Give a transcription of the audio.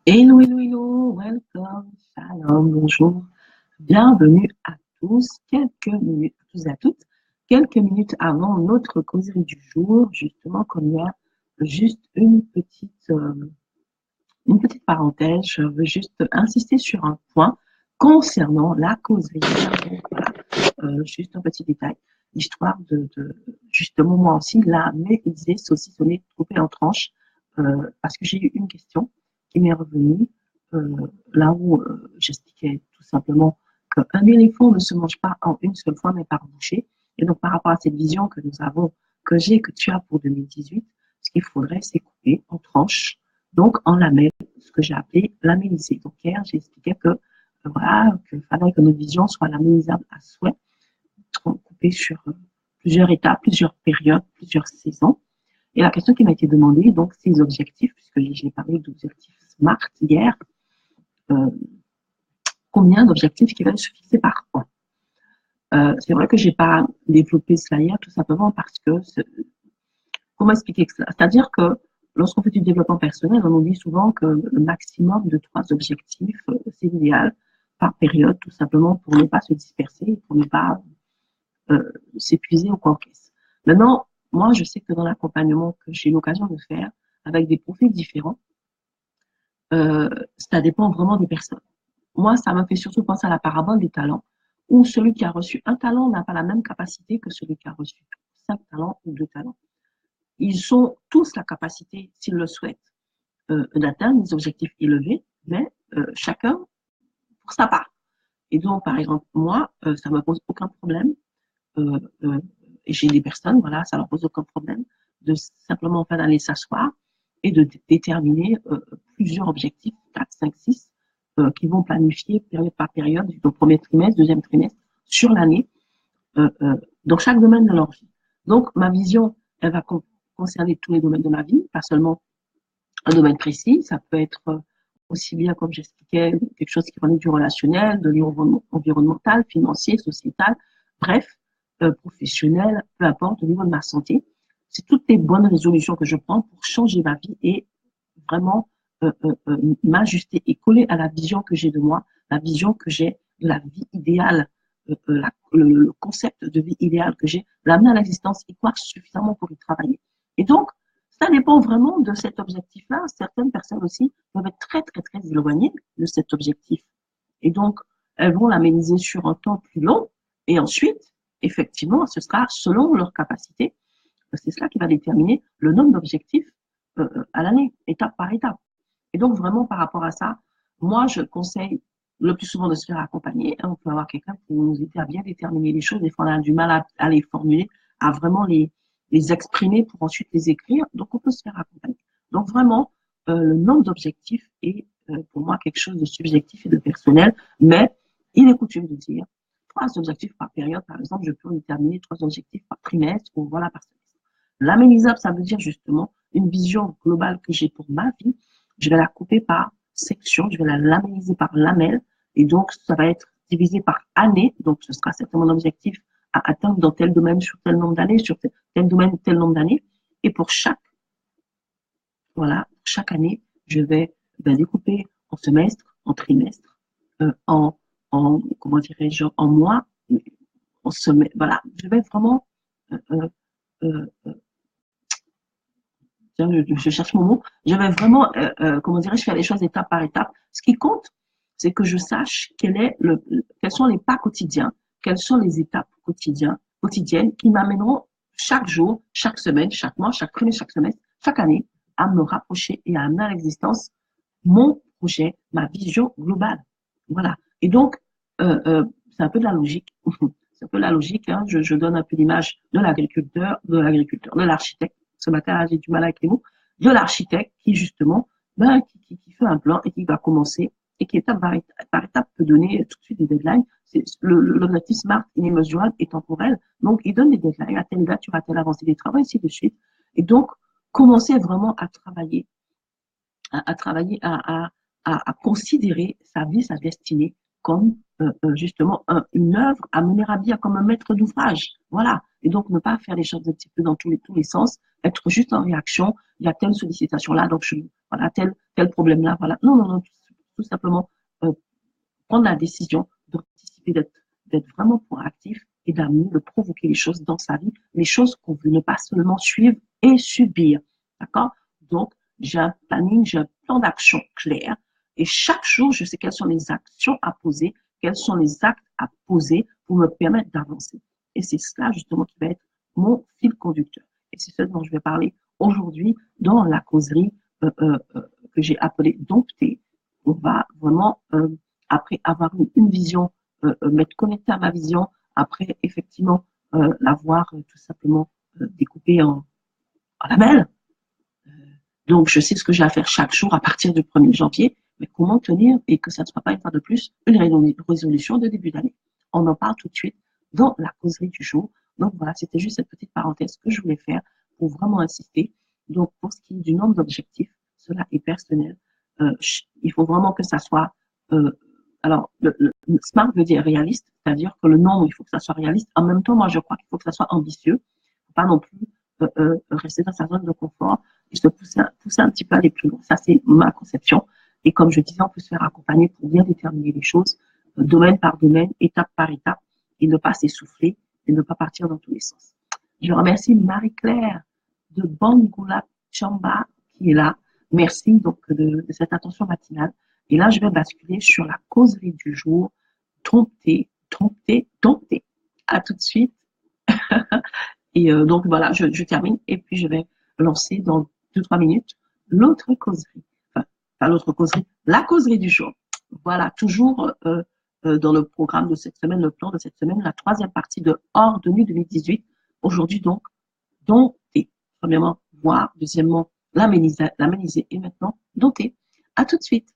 Hello, hello, hello, welcome, shalom, bonjour, bienvenue à tous, quelques minutes, à tous et à toutes, quelques minutes avant notre causerie du jour, justement, comme hier, juste une petite parenthèse, je veux juste insister sur un point concernant la causerie. Donc, voilà, juste un petit détail, l'histoire justement, moi aussi, la médiser, saucissonner, couper en tranches, parce que j'ai eu une question qui m'est revenue, là où j'expliquais tout simplement qu'un éléphant ne se mange pas en une seule fois, mais par bouchée. Et donc, par rapport à cette vision que nous avons, que tu as pour 2018, ce qu'il faudrait, c'est couper en tranches, donc en lamelles, ce que j'ai appelé lamellisé. Donc, hier, j'ai expliqué que, voilà, qu'il fallait que notre vision soit lamellisable à souhait, coupée sur plusieurs étapes, plusieurs périodes, plusieurs saisons. Et la question qui m'a été demandée, donc, ces objectifs, puisque j'ai parlé d'objectifs SMART hier, euh, combien d'objectifs qui veulent se fixer par an. C'est vrai que j'ai pas développé cela hier, tout simplement parce que, comment expliquer cela? C'est-à-dire que lorsqu'on fait du développement personnel, on nous dit souvent que le maximum de 3 objectifs, c'est l'idéal par période, tout simplement pour ne pas se disperser, pour ne pas s'épuiser au caisse. Maintenant, moi, je sais que dans l'accompagnement que j'ai l'occasion de faire avec des profils différents, ça dépend vraiment des personnes. Moi, ça me fait surtout penser à la parabole des talents, où celui qui a reçu un talent n'a pas la même capacité que celui qui a reçu 5 talents ou 2 talents. Ils ont tous la capacité, s'ils le souhaitent, d'atteindre des objectifs élevés, mais chacun pour sa part. Et donc, par exemple, moi, ça me pose aucun problème. Euh, euh, et j'ai des personnes, voilà, ça leur pose aucun problème de simplement faire d'aller s'asseoir et de déterminer plusieurs objectifs, 4, 5, 6, qui vont planifier période par période, donc premier trimestre, deuxième trimestre, sur l'année, dans chaque domaine de leur vie. Donc, ma vision, elle va concerner tous les domaines de ma vie, pas seulement un domaine précis. Ça peut être aussi bien, comme j'expliquais, quelque chose qui relève du relationnel, de l'environnemental, financier, sociétal, bref, professionnel, peu importe, au niveau de ma santé. C'est toutes les bonnes résolutions que je prends pour changer ma vie et vraiment m'ajuster et coller à la vision que j'ai de moi, la vision que j'ai de la vie idéale, le concept de vie idéale que j'ai, l'amener à l'existence et quoi suffisamment pour y travailler. Et donc, ça dépend vraiment de cet objectif-là. Certaines personnes aussi peuvent être très, très, très éloignées de cet objectif. Et donc, elles vont l'améniser sur un temps plus long. Et ensuite, effectivement, ce sera selon leur capacité. C'est cela qui va déterminer le nombre d'objectifs à l'année, étape par étape. Et donc, vraiment, par rapport à ça, moi, je conseille le plus souvent de se faire accompagner. On peut avoir quelqu'un qui nous aide à bien déterminer les choses. Des fois, on a du mal à les formuler, à vraiment les exprimer pour ensuite les écrire. Donc, on peut se faire accompagner. Donc, vraiment, le nombre d'objectifs est pour moi quelque chose de subjectif et de personnel, mais il est coutume de dire 3 objectifs par période. Par exemple, je peux déterminer 3 objectifs par trimestre ou voilà par semestre. L'aménisable, ça veut dire justement une vision globale que j'ai pour ma vie. Je vais la couper par section, je vais la lamelliser par lamelle, et donc ça va être divisé par année. Donc ce sera certainement mon objectif à atteindre dans tel domaine sur tel nombre d'années, sur tel domaine tel nombre d'années. Et pour chaque année, je vais découper en semestre, en trimestre, comment dirais-je, en mois, en semaine. Voilà, je vais vraiment euh, euh, je cherche mon mot, je vais vraiment, comment dirais-je, faire les choses étape par étape. Ce qui compte, c'est que je sache quels sont les pas quotidiens, quelles sont les étapes quotidiennes qui m'amèneront chaque jour, chaque semaine, chaque mois, chaque trimestre, chaque semestre, chaque année, à me rapprocher et à amener à l'existence mon projet, ma vision globale. Voilà. Et donc, c'est un peu de la logique. C'est un peu la logique. Hein. Je donne un peu l'image de l'architecte. Ce matin, j'ai du mal avec les mots. De l'architecte qui, justement, qui fait un plan et qui va commencer et qui, étape par étape, peut donner tout de suite des deadlines. L'objectif SMART, immesurable et temporel. Donc, il donne des deadlines. À telle date, tu auras telle avancée des travaux, ainsi de suite. Et donc, commencer vraiment à travailler travailler, à considérer sa vie, sa destinée comme justement une œuvre à mener à bien, comme un maître d'ouvrage. Voilà. Et donc, ne pas faire les choses un petit peu dans tous les sens, être juste en réaction. Il y a telle sollicitation là, donc voilà, tel problème-là, voilà. Non, non, non, tout simplement prendre la décision d'anticiper, d'être vraiment proactif et d'amener, de provoquer les choses dans sa vie, les choses qu'on veut ne pas seulement suivre et subir. D'accord? Donc, j'ai un planning, j'ai un plan d'action clair et chaque jour, je sais quelles sont les actions à poser, quels sont les actes à poser pour me permettre d'avancer. Et c'est cela, justement, qui va être mon fil conducteur. Et c'est ce dont je vais parler aujourd'hui dans la causerie que j'ai appelée Dompter. On va vraiment, après avoir une vision, m'être connecté à ma vision, après effectivement l'avoir tout simplement découpée en lamelles. Donc, je sais ce que j'ai à faire chaque jour à partir du 1er janvier, mais comment tenir et que ça ne soit pas une fois de plus une résolution de début d'année. On en parle tout de suite dans la causerie du jour. Donc, voilà, c'était juste cette petite parenthèse que je voulais faire pour vraiment insister. Donc, pour ce qui est du nombre d'objectifs, cela est personnel. Il faut vraiment que ça soit... alors, le SMART veut dire réaliste, c'est-à-dire que le nombre, il faut que ça soit réaliste. En même temps, moi, je crois qu'il faut que ça soit ambitieux. Il ne faut pas non plus rester dans sa zone de confort et se pousser un petit peu à aller plus loin. Ça, c'est ma conception. Et comme je disais, on peut se faire accompagner pour bien déterminer les choses, domaine par domaine, étape par étape, et ne pas s'essouffler et ne pas partir dans tous les sens. Je remercie Marie-Claire de Bangoula Chamba qui est là. Merci donc de cette attention matinale. Et là, je vais basculer sur la causerie du jour. Dompter, dompter, dompter. À tout de suite. Et donc voilà, je termine et puis je vais lancer dans 2-3 minutes l'autre causerie. Enfin, pas l'autre causerie, la causerie du jour. Voilà, toujours dans le programme de cette semaine, le plan de cette semaine, la troisième partie de Hors de nuit 2018. Aujourd'hui donc, dompter. Premièrement, voir. Deuxièmement, l'améniser et maintenant, dompter. À tout de suite.